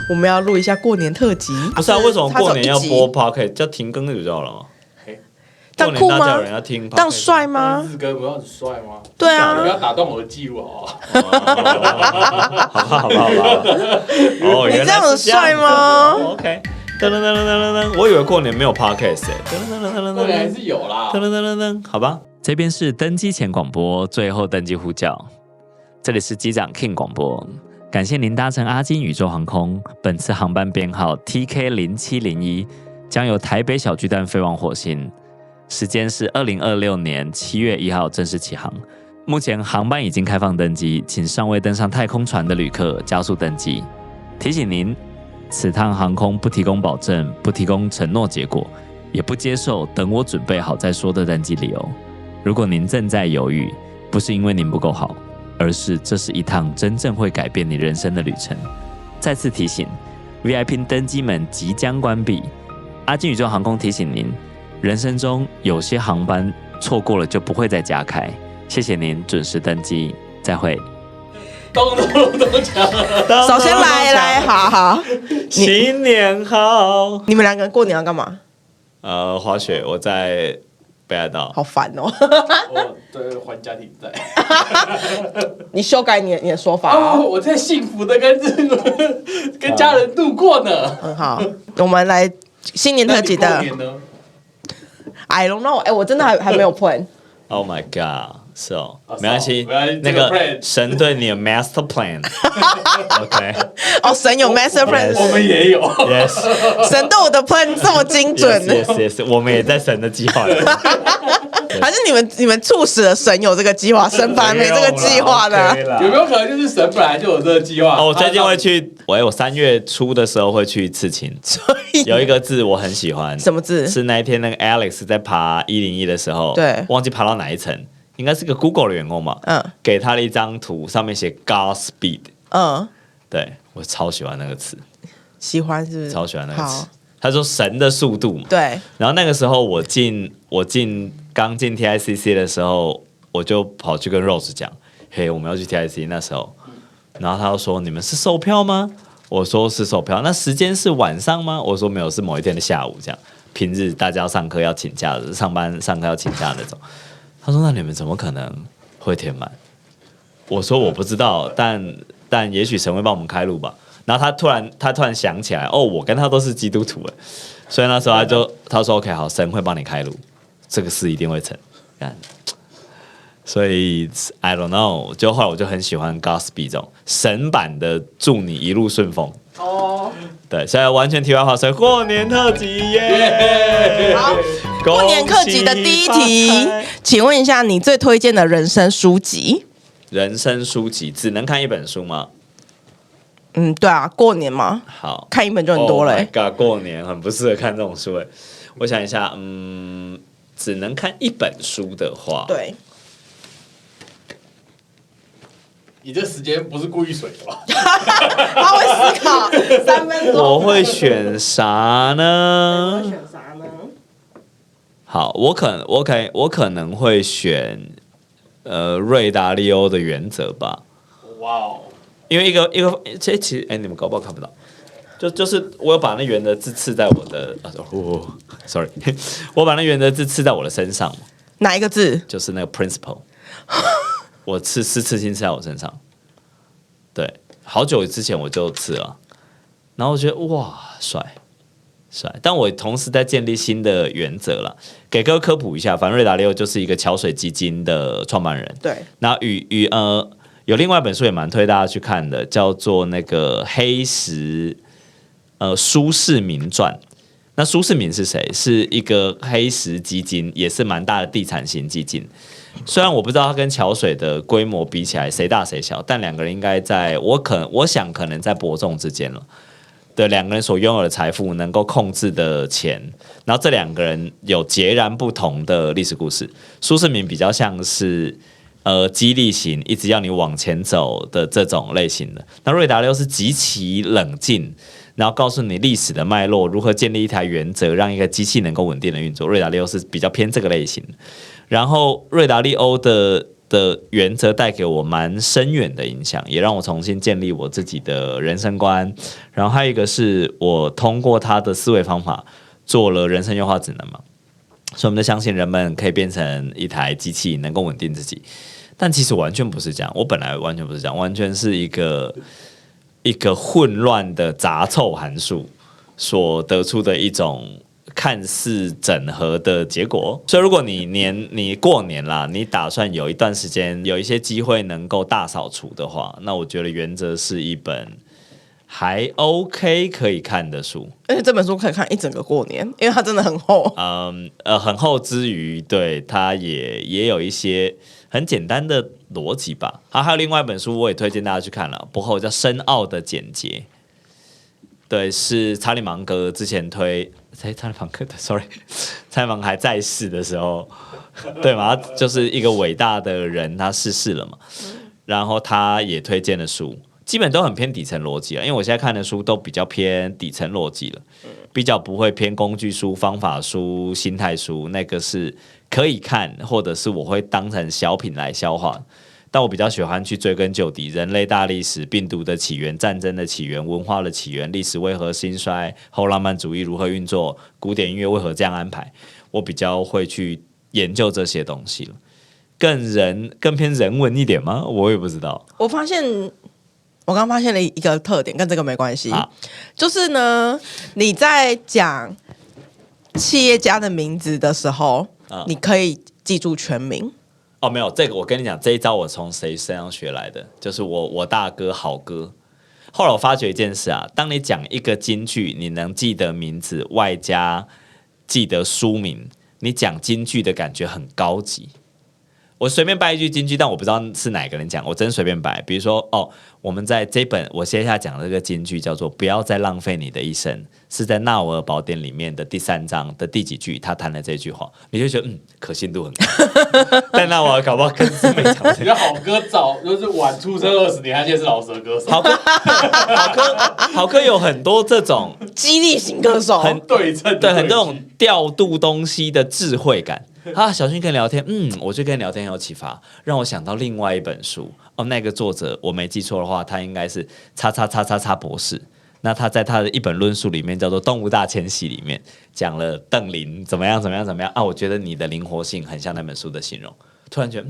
我們要錄一下過年特輯。不是啊，為什麼過年要播 Podcast？ 叫停更就好了嘛。但酷吗？但帥嗎？日哥不要很帥嗎？對啊，不要打斷我的記錄好好吧。哦，你這樣很帥嗎 ？OK。我以為過年沒有 podcast 過年還是有啦。好吧，這邊是登機前廣播，最後登機呼叫。這裡是機長 King 廣播，感謝您搭乘阿金宇宙航空，本次航班編號 TK0701，將由台北小巨蛋飛往火星。時間是2026年7月1號正式起航。目前航班已經開放登機，請尚未登上太空船的旅客加速登機。提醒您，此趟航空不提供保證，不提供承諾結果，也不接受等我準備好再說的登機理由。如果您正在猶豫，不是因為您不夠好，而是這是一趟真正會改變你人生的旅程。再次提醒 ，VIP 登機門即將關閉。阿金宇宙航空提醒您，人生中有些航班錯過了就不會再加開。謝謝您準時登機，再會。咚鏘！首先來，好，新年好！你們兩個人過年要幹嘛？滑雪，我在北海道。好煩哦！我对還家庭債。你修改你的說法哦。我在幸福的跟家人度過呢。很好，我們來新年特輯的。過年呢 I don't know， 我真的還沒有 plan。Oh my god！是哦，沒關係，那個神對你的 master plan，OK。哦，神有 master plan， 我們也有。Yes， 神对我的 plan 這麼精準。Yes， 我們也在神的計劃裡。還是你們促使了神有這個計劃，神本來沒這個計劃的。有沒有可能就是神本來就有這個計劃？哦，我最近會去，我3月初的時候會去刺青。有一個字我很喜歡，什麼字？是那一天那個 Alex 在爬101的時候，對，忘記爬到哪一層。應該是個 Google 的員工嘛，給他了一張圖，上面寫 Godspeed，對，我超喜歡那個詞，喜歡是不是？超喜歡那個詞。他說神的速度嘛，對。然後那個時候剛進 TICC 的時候，我就跑去跟 Rose 講，嘿，我們要去 TICC 那時候，然後他就說你們是售票嗎？我說是售票，那時間是晚上嗎？我說沒有，是某一天的下午這樣，平日大家要上課要請假的，上班上課要請假那種。他說：“那你們怎麼可能會填滿？”我說：“我不知道，但也許神會幫我們開路吧。”然後他突然想起來，哦，我跟他都是基督徒哎，所以那時候他說 ：“OK， 好，神會幫你開路，這個事一定會成。”所以 I don't know， 就後來我就很喜歡 Godspeed 這種神版的祝你一路順風。哦，對，現在完全題外話，所以過年特輯耶！好，過年特輯的第一題，請問一下你最推薦的人生書籍？人生書籍只能看一本書嗎？對啊，過年嘛，好，看一本就很多了。過年很不適合看這種書哎。我想一下，只能看一本書的話，對。你這時間不是故意水的吧？他會思考3分鐘。我會選啥呢？好，我可能會選瑞達利歐的原則吧。哇哦！因為一個其實你們搞不好看不到，就是我有把那原則字刺在我的sorry， 我把那原則字刺在我的身上。哪一個字？就是那個 principle。我刺青刺在我身上，對，好久之前我就刺了，然後我覺得哇，帥，但我同時在建立新的原則了，給各位科普一下，反正瑞達利歐就是一個橋水基金的創辦人，對，然後有另外一本書也蠻推大家去看的，叫做那個黑石蘇世民傳。那蘇世民是誰？是一個黑石基金，也是蠻大的地產型基金。雖然我不知道他跟橋水的規模比起來誰大誰小，但兩個人應該在我想可能在伯仲之間了。對，兩個人所擁有的財富，能夠控制的錢，然後這兩個人有截然不同的歷史故事。蘇世民比較像是激勵型，一直要你往前走的這種類型的。那瑞達利歐是極其冷靜，然後告訴你歷史的脈絡，如何建立一台原則，讓一個機器能夠穩定的運作。瑞達利歐是比較偏這個類型。然後瑞達利歐的的原則帶給我蠻深遠的影響，也讓我重新建立我自己的人生觀。然後還有一個是我通過他的思維方法做了人生優化指南嘛，所以我們就相信人們可以變成一台機器，能夠穩定自己。但其實完全不是這樣，我本來完全不是這樣，完全是一個混亂的雜湊函數所得出的一種看似整合的結果。所以如果你過年啦，你打算有一段時間有一些機會能夠大掃除的話，那我覺得原則是一本還 OK 可以看的書。而且這本書可以看一整個過年，因為它真的很厚。很厚之餘，对，它也有一些很簡單的邏輯吧。还有另外一本書，我也推薦大家去看了，不厚，叫《深奧的簡潔》。对，是查理芒格之前推，查理芒格的 ，sorry， 查理芒格還在世的时候，对嘛，他就是一個偉大的人，他逝世了嘛，然後他也推薦了書，基本都很偏底層邏輯了，因為我現在看的書都比較偏底層邏輯了，比較不會偏工具書、方法書、心態書，那個是可以看，或者是我會當成小品來消化。但我比較喜歡去追根究底，人類大歷史、病毒的起源、戰爭的起源、文化的起源、歷史為何興衰、後浪漫主義如何運作、古典音樂為何這樣安排，我比較會去研究這些東西了，更偏人文一點嗎？我也不知道。我剛發現了一個特點，跟這個沒關係，就是呢，你在講企業家的名字的時候，你可以記住全名。哦，没有，這個我跟你講，這一招我從誰身上學來的？就是我大哥好哥。後來我發覺一件事啊，當你講一個金句，你能記得名字，外加記得書名，你講金句的感覺很高級。我隨便掰一句金句，但我不知道是哪個人講，我真隨便掰。比如說，我們在這本我接下來講的這個金句叫做"不要再浪費你的一生"，是在《納瓦爾寶典》裡面的第3章的第幾句，他談了這句話，你就覺得可信度很高。但納瓦爾搞不好更是沒講。你看好歌早就是晚出生20年，他現在是老舌歌手。好歌有很多這種激勵型歌手，很对稱，对，很這種調度東西的智慧感。小心跟你聊天，我就跟你聊天很有啟發，讓我想到另外一本書那個作者我沒記錯的話，他應該是叉叉叉叉叉博士。那他在他的一本論述裡面叫做《動物大遷徙》裡面講了鄧林怎麼樣我覺得你的靈活性很像那本書的形容。突然覺得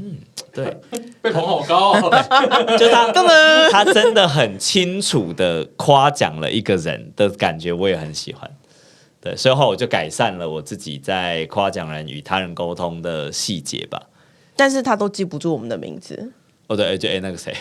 對，被捧好高就他真的很清楚的誇獎了一個人的感覺，我也很喜歡。對，所以後來我就改善了我自己在誇獎人與他人溝通的細節吧。但是他都記不住我們的名字。對，就那個誰，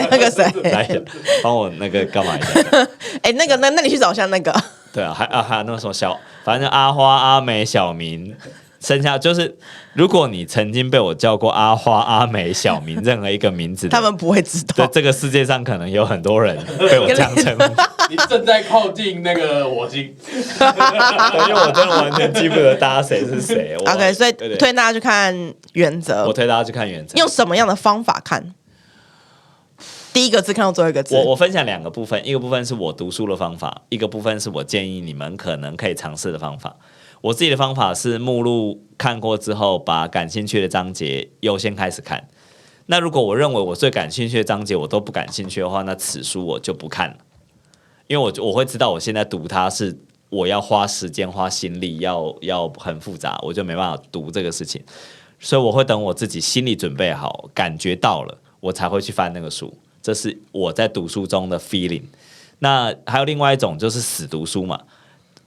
那個誰，來幫我那個幹嘛一下？那你去找一下那個。對啊，還有那個什麼反正阿花、阿美、小明，剩下就是如果你曾經被我叫過阿花、阿美、小明任何一個名字，他們不會知道。對，這個世界上可能有很多人被我這樣稱呼。你正在靠近那個我心，因為我真的完全記不得大家誰是誰。OK， 所以推大家去看《原則》。我推大家去看《原則》。用什麼樣的方法看？第一個字看到最後一個字。我分享2個部分，一個部分是我讀書的方法，一個部分是我建議你們可能可以嘗試的方法。我自己的方法是目錄看過之後，把感興趣的章節優先開始看。那如果我認為我最感興趣的章節我都不感興趣的話，那此書我就不看了。因為我會知道我現在讀它是我要花時間花心力要很複雜，我就沒辦法讀這個事情，所以我會等我自己心裡準備好，感覺到了，我才會去翻那個書。這是我在讀書中的 feeling。那還有另外一種就是死讀書嘛，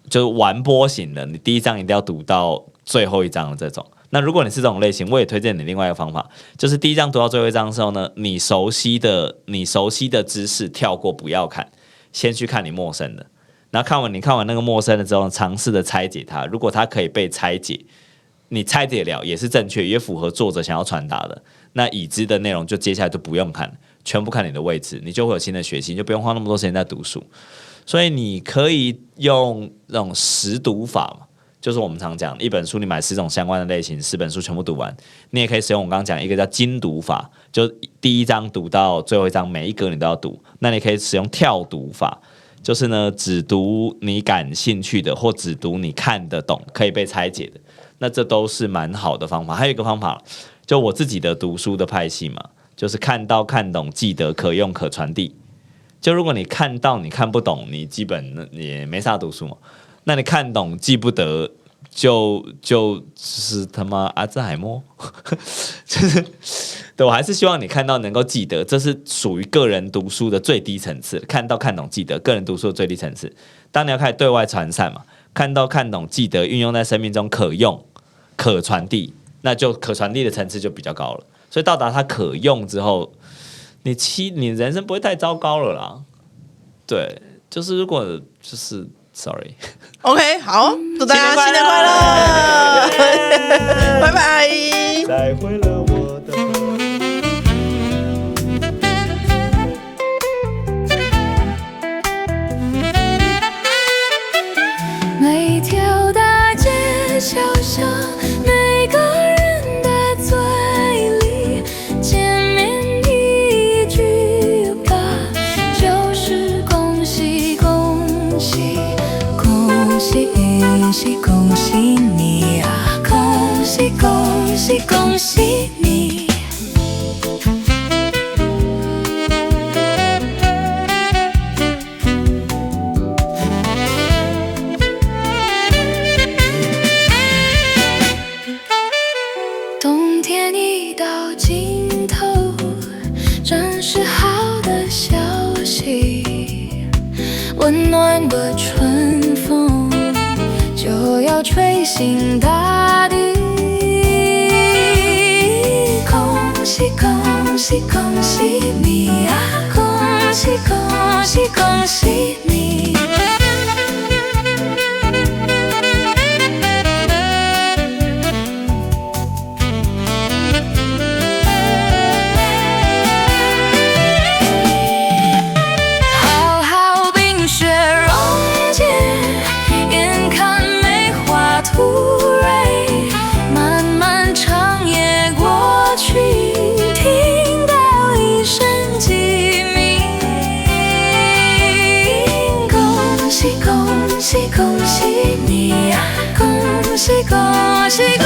就是完播型的，你第一章一定要讀到最後一章的這種。那如果你是這種類型，我也推薦你另外一個方法，就是第一章讀到最後一章的時候呢，你熟悉的知識跳過不要看。先去看你陌生的，然後你看完那個陌生的之後，嘗試的拆解它。如果它可以被拆解，你拆解了也是正確，也符合作者想要傳達的。那已知的內容就接下來就不用看，全部看你的位置，你就會有新的學習，你就不用花那麼多時間在讀書。所以你可以用那種實讀法嘛，就是我們常講一本書你買10種相關的類型，10本書全部讀完。你也可以使用我剛剛講一個叫精讀法，就第一章讀到最後一章，每一格你都要讀。那你可以使用跳讀法，就是呢只讀你感興趣的，或只讀你看得懂可以被拆解的。那這都是蠻好的方法。還有一個方法就我自己的讀書的派系嘛，就是看到、看懂、記得、可用、可傳遞。就如果你看到你看不懂，你基本也沒啥讀書嘛。那你看懂記不得，就是他媽阿茲海默，就是對我還是希望你看到能夠記得，這是屬於個人讀書的最低層次。看到、看懂、記得，個人讀書的最低層次。當你要開始對外傳散嘛，看到、看懂、記得，運用在生命中可用、可傳遞，那就可傳遞的層次就比較高了。所以到達它可用之後，你人生不會太糟糕了啦。对，就是如果就是，sorry。OK， 好，祝大家新年快樂，拜拜。再回了我的每条大街小巷，每个人的嘴裡，見面一句吧，就是恭喜恭喜，恭喜恭喜你啊，恭喜恭喜恭喜你。冬天已到盡頭，真是好的消息，溫暖的春風就要吹醒大地。恭喜恭喜恭喜你啊，恭喜恭喜恭喜你。恭喜恭喜你啊，恭喜恭喜。